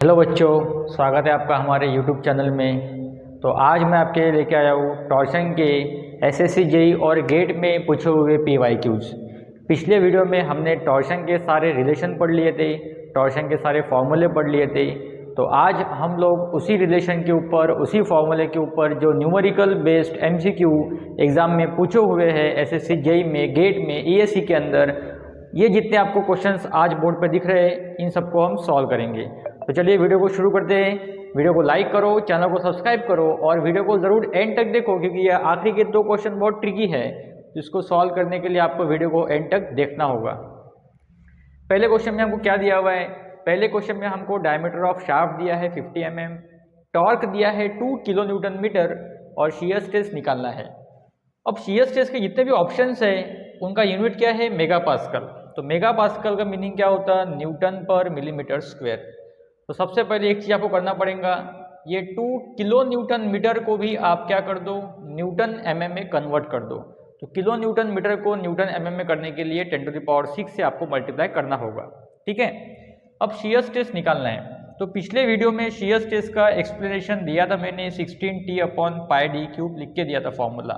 Hello बच्चों, स्वागत है आपका हमारे यूट्यूब चैनल में। तो आज मैं आपके लिए लेके आया हूँ टॉर्शन के एसएससी जेई और गेट में पूछे हुए पीवाईक्यूज। पिछले वीडियो में हमने टॉर्शन के सारे रिलेशन पढ़ लिए थे, टॉर्शन के सारे फॉर्मूले पढ़ लिए थे। तो आज हम लोग उसी रिलेशन के ऊपर, उसी फॉर्मूले के ऊपर जो न्यूमेरिकल बेस्ड एमसीक्यू एग्ज़ाम में पूछे हुए हैं एसएससी जेई में, गेट में, ईएससी के अंदर, ये जितने आपको क्वेश्चंस आज बोर्ड पर दिख रहे हैं इन सबको हम सॉल्व करेंगे। तो चलिए वीडियो को शुरू करते हैं। वीडियो को लाइक करो, चैनल को सब्सक्राइब करो और वीडियो को ज़रूर एंड तक देखो, क्योंकि ये आखिरी के दो क्वेश्चन बहुत ट्रिकी है, जिसको सॉल्व करने के लिए आपको वीडियो को एंड तक देखना होगा। पहले क्वेश्चन में हमको क्या दिया हुआ है? पहले क्वेश्चन में हमको डायमीटर ऑफ शाफ्ट दिया है 50 mm, टॉर्क दिया है 2 किलो न्यूटन मीटर और शियर स्ट्रेस निकालना है। अब शियर स्ट्रेस के जितने भी ऑप्शंस है उनका यूनिट क्या है? Mega pascal. तो मेगा पास्कल का मीनिंग क्या होता है? न्यूटन पर मिलीमीटर स्क्वायर। तो सबसे पहले एक चीज़ आपको करना पड़ेगा, ये 2 किलो न्यूटन मीटर को भी आप क्या कर दो? न्यूटन mm में कन्वर्ट कर दो। तो किलो न्यूटन मीटर को न्यूटन mm में करने के लिए 10⁶ से आपको मल्टीप्लाई करना होगा। ठीक है, अब शियर स्ट्रेस निकालना है। तो पिछले वीडियो में शियर स्ट्रेस का एक्सप्लेनेशन दिया था मैंने, 16T/πd³ लिख के दिया था फॉर्मूला।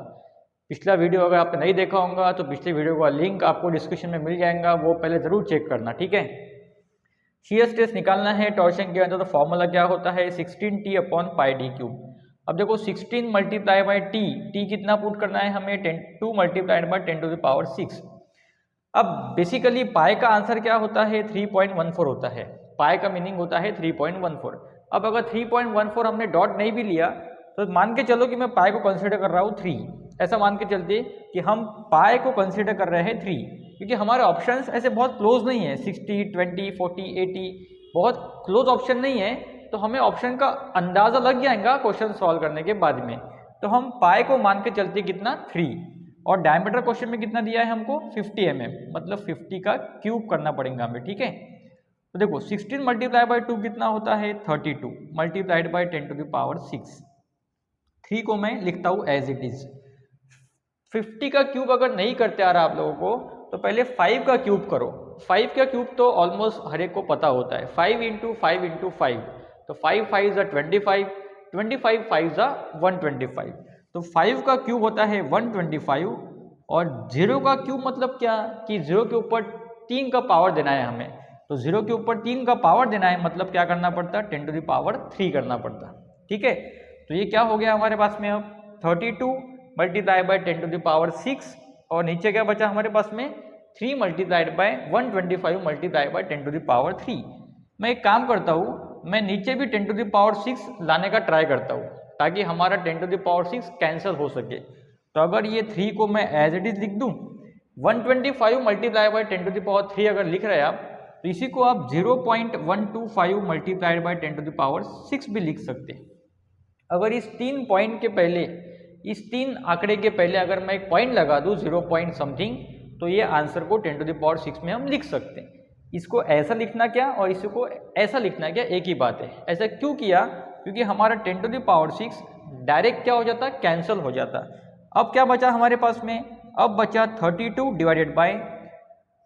पिछला वीडियो अगर आपने नहीं देखा होगा तो पिछले वीडियो का लिंक आपको डिस्क्रिप्शन में मिल जाएगा, वो पहले ज़रूर चेक करना। ठीक है, शियर स्ट्रेस निकालना है टॉर्शन के अंदर। तो फॉर्मूला क्या होता है? 16T/πd³। अब देखो 16 मल्टीप्लाई बाई टी कितना पुट करना है हमें? 2 मल्टीप्लाइड बाई 10⁶। अब बेसिकली पाई का आंसर क्या होता है? 3.14 होता है। पाई का मीनिंग होता है 3.14। अब अगर 3.14 हमने डॉट नहीं भी लिया तो मान के चलो कि मैं पाई को कंसीडर कर रहा हूँ 3, ऐसा मान के चलते कि हम पाई को कंसीडर कर रहे हैं 3, क्योंकि हमारे ऑप्शंस ऐसे बहुत क्लोज नहीं है, 60, 20, 40, 80 बहुत क्लोज ऑप्शन नहीं है। तो हमें ऑप्शन का अंदाज़ा लग जाएगा क्वेश्चन सॉल्व करने के बाद में। तो हम पाई को मान के चलते कितना? 3। और डायमीटर क्वेश्चन में कितना दिया है हमको? 50 mm, मतलब 50 का क्यूब करना पड़ेगा हमें। ठीक है, तो देखो 16 मल्टीप्लाई बाई 2 कितना होता है? 32 मल्टीप्लाइड बाई 10⁶। 3 को मैं लिखता हूँ एज इट इज। 50 का क्यूब अगर नहीं करते आ रहा आप लोगों को तो पहले 5 का क्यूब करो। 5 का क्यूब तो ऑलमोस्ट हर एक को पता होता है, 5 × 5 × 5। तो 5 5 25, 25 5 125। तो 5 का क्यूब होता है 125 और 0 का क्यूब मतलब क्या? कि 0 के ऊपर 3 का पावर देना है हमें। तो 0 के ऊपर 3 का पावर देना है मतलब क्या करना पड़ता है? 10⁻³ करना पड़ता। ठीक है, तो ये क्या हो गया हमारे पास में? अब 32 मल्टीप्लाई बाई 10⁶ और नीचे क्या बचा हमारे पास में? 3 मल्टीप्लाइड बाई 125 मल्टीप्लाई बाई 10⁻³। मैं एक काम करता हूँ, मैं नीचे भी 10⁻6 लाने का ट्राई करता हूँ ताकि हमारा 10⁻6 कैंसिल हो सके। तो अगर ये 3 को मैं एज इट इज लिख दूँ, 125 मल्टीप्लाई बाई 10⁻³ अगर लिख रहे हैं आप, तो इसी को आप 0.125 मल्टीप्लाइड बाई 10⁻6 भी लिख सकते हैं। अगर इस 3 पॉइंट के पहले, इस 3 आंकड़े के पहले अगर मैं एक पॉइंट लगा दूँ 0 पॉइंट समथिंग, तो ये आंसर को 10⁻6 में हम लिख सकते हैं। इसको ऐसा लिखना क्या और इसको ऐसा लिखना क्या, एक ही बात है। ऐसा क्यों किया? क्योंकि हमारा 10⁻6 डायरेक्ट क्या हो जाता? कैंसिल हो जाता। अब क्या बचा हमारे पास में? अब बचा 32 डिवाइडेड बाई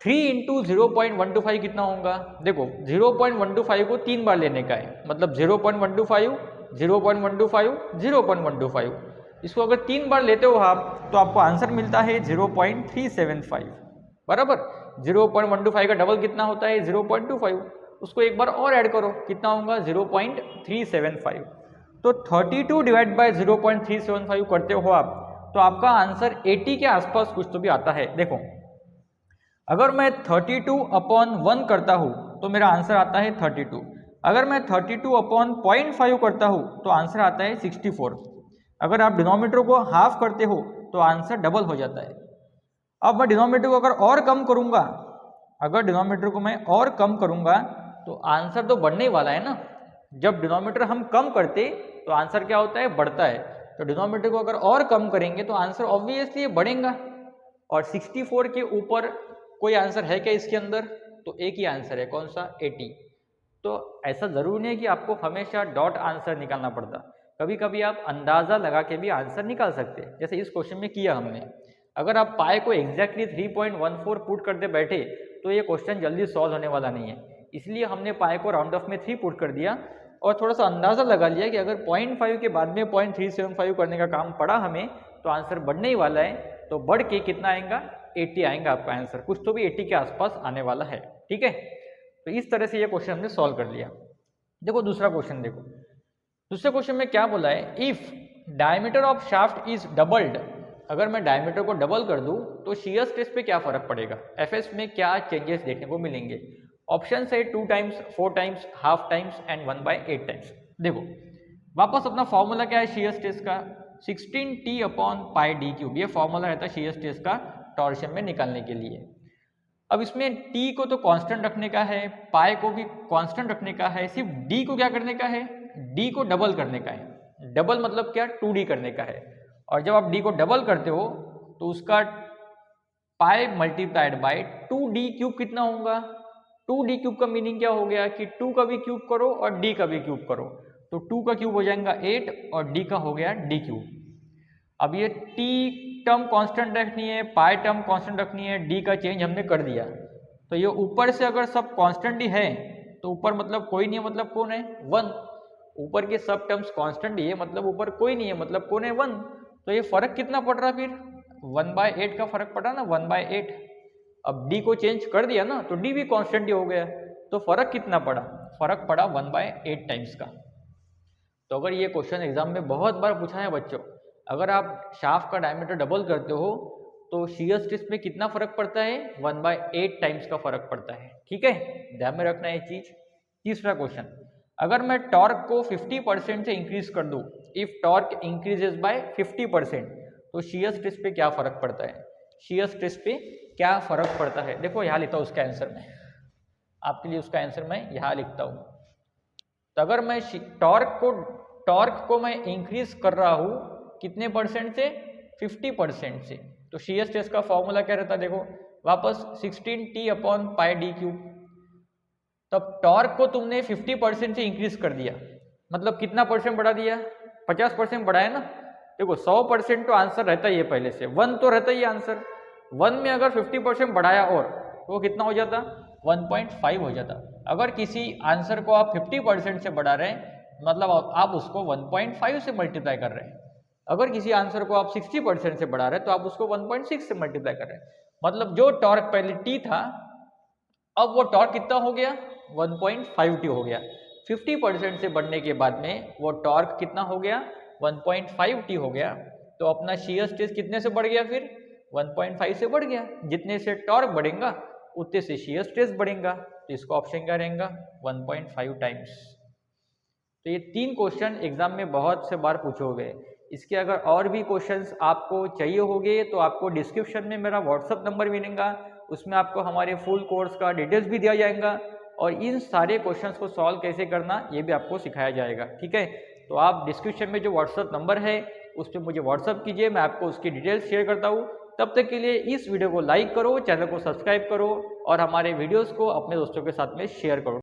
3 × 0.125 कितना होगा? देखो 0.125 को 3 बार लेने का है, मतलब 0.125, 0.125, 0.125। इसको अगर 3 बार लेते हो आप तो आपको आंसर मिलता है 0.375। बराबर 0.125 का डबल कितना होता है? 0.25। उसको एक बार और ऐड करो, कितना होगा? 0.375। तो 32 डिवाइड बाई 0.375 करते हो आप तो आपका आंसर 80 के आसपास कुछ तो भी आता है। देखो अगर मैं 32/1 करता हूँ तो मेरा आंसर आता है 32। अगर मैं 32/0.5 करता हूँ तो आंसर आता है 64। अगर आप डिनोमिनेटर को हाफ करते हो तो आंसर डबल हो जाता है। अब मैं डिनोमिनेटर को अगर और कम करूँगा, अगर डिनोमिनेटर को मैं और कम करूँगा तो आंसर तो बढ़ने ही वाला है ना। जब डिनोमिनेटर हम कम करते तो आंसर क्या होता है? बढ़ता है। तो डिनोमिनेटर को अगर और कम करेंगे तो आंसर ऑब्वियसली बढ़ेगा। और 64 के ऊपर कोई आंसर है क्या इसके अंदर? तो एक ही आंसर है, कौन सा? 80। तो ऐसा ज़रूरी नहीं है कि आपको हमेशा डॉट आंसर निकालना पड़ता, कभी कभी आप अंदाज़ा लगा के भी आंसर निकाल सकते हैं, जैसे इस क्वेश्चन में किया हमने। अगर आप पाई को एग्जैक्टली 3.14 पुट करते बैठे तो ये क्वेश्चन जल्दी सॉल्व होने वाला नहीं है। इसलिए हमने पाई को राउंड ऑफ में 3 पुट कर दिया और थोड़ा सा अंदाज़ा लगा लिया कि अगर 0.5 के बाद में 0.375 करने का काम पड़ा हमें तो आंसर बढ़ने ही वाला है, तो बढ़ के कितना आएगा 80 आएगा आपका आंसर, कुछ तो भी 80 के आसपास आने वाला है। ठीक है, तो इस तरह से ये क्वेश्चन हमने सॉल्व कर लिया। देखो दूसरा क्वेश्चन, देखो दूसरे क्वेश्चन में क्या बोला है, if diameter of shaft is doubled, अगर मैं डायमीटर को डबल कर दूं तो शियर स्ट्रेस पे क्या फर्क पड़ेगा, एफएस में क्या चेंजेस देखने को मिलेंगे। ऑप्शन है 2 times, 4 times, half times and 1/8 times. देखो वापस अपना फॉर्मूला क्या है शियर स्ट्रेस का, 16T/πd³, ये फॉर्मूला रहता है शियर स्ट्रेस का टॉर्शन में निकालने के लिए। अब इसमें T को तो कांस्टेंट रखने का है, पाई को भी कांस्टेंट रखने का है, सिर्फ D को क्या करने का है, D को डबल करने का है। डबल मतलब क्या, 2D करने का है। और जब आप D को डबल करते हो तो उसका पाई मल्टीप्लाइड बाय 2D³ कितना होगा। 2D³ का मीनिंग क्या हो गया कि 2 का भी क्यूब करो और D का भी क्यूब करो, तो 2 का क्यूब हो जाएगा 8 और D का हो गया D³। अब ये T टर्म कांस्टेंट रखनी है, पाई टर्म कांस्टेंट रखनी है, D का चेंज हमने कर दिया, तो ये ऊपर से अगर सब कांस्टेंट ही है तो ऊपर मतलब कोई नहीं है, मतलब कौन है 1। ऊपर के सब टर्म्स कांस्टेंट ही है मतलब ऊपर कोई नहीं है, मतलब कौन है 1। तो ये फर्क कितना पड़ रहा, फिर 1/8 का फर्क पड़ा ना, 1/8। अब D को चेंज कर दिया ना तो D भी कांस्टेंट ही हो गया, तो फर्क कितना पड़ा, फर्क पड़ा 1/8 टाइम्स का। तो अगर ये क्वेश्चन एग्जाम में बहुत बार पूछा है बच्चों, अगर आप शाफ्ट का डायमीटर डबल करते हो तो शियर स्ट्रेस में कितना फर्क पड़ता है, 1/8 टाइम्स का फर्क पड़ता है। ठीक है, ध्यान में रखना है चीज। तीसरा क्वेश्चन, अगर मैं टॉर्क को 50% से इंक्रीज कर दूं, इफ टॉर्क इंक्रीजेस बाय 50%, तो शियर स्ट्रेस पे क्या फर्क पड़ता है, शियर स्ट्रेस पे क्या फर्क पड़ता है। देखो यहाँ लिखता हूँ उसका आंसर, मैं आपके लिए उसका आंसर मैं यहाँ लिखता हूँ। तो अगर मैं टॉर्क को मैं इंक्रीज कर रहा हूँ कितने परसेंट से, 50% से, तो शियर स्ट्रेस का फॉर्मूला क्या रहता है, देखो वापस 16T/πd³। तब टॉर्क को तुमने 50% से इंक्रीज कर दिया, मतलब कितना परसेंट बढ़ा दिया, 50% बढ़ाया ना। देखो 100% तो आंसर रहता ही है पहले से, 1 तो रहता ही आंसर। 1 में अगर 50% बढ़ाया और तो वो कितना हो जाता, 1.5 हो जाता। अगर किसी आंसर को आप 50% से बढ़ा रहे हैं मतलब आप उसको 1.5 से मल्टीप्लाई कर रहे हैं। अगर किसी आंसर को आप 60% से बढ़ा रहे हैं तो आप उसको 1.6 से मल्टीप्लाई कर रहे हैं। मतलब जो टॉर्क पहले T था अब वो टॉर्क कितना हो गया, 1.5T हो गया। 50% से बढ़ने के बाद में वो टॉर्क कितना हो गया, 1.5T हो गया। तो अपना शियर स्ट्रेस कितने से बढ़ गया, फिर 1.5 से बढ़ गया। जितने से टॉर्क बढ़ेगा उतने से शियर स्ट्रेस बढ़ेगा, तो इसका ऑप्शन क्या रहेगा, 1.5 टाइम्स। तो ये 3 क्वेश्चन एग्जाम में बहुत से बार पूछे हुए। इसके अगर और भी क्वेश्चंस आपको चाहिए होंगे तो आपको डिस्क्रिप्शन में मेरा व्हाट्सअप नंबर मिलेगा, उसमें आपको हमारे फुल कोर्स का डिटेल्स भी दिया जाएगा और इन सारे क्वेश्चंस को सॉल्व कैसे करना ये भी आपको सिखाया जाएगा। ठीक है, तो आप डिस्क्रिप्शन में जो व्हाट्सअप नंबर है उस पर मुझे व्हाट्सअप कीजिए, मैं आपको उसकी डिटेल्स शेयर करता हूँ। तब तक के लिए इस वीडियो को लाइक करो, चैनल को सब्सक्राइब करो और हमारे वीडियोज़ को अपने दोस्तों के साथ में शेयर करो।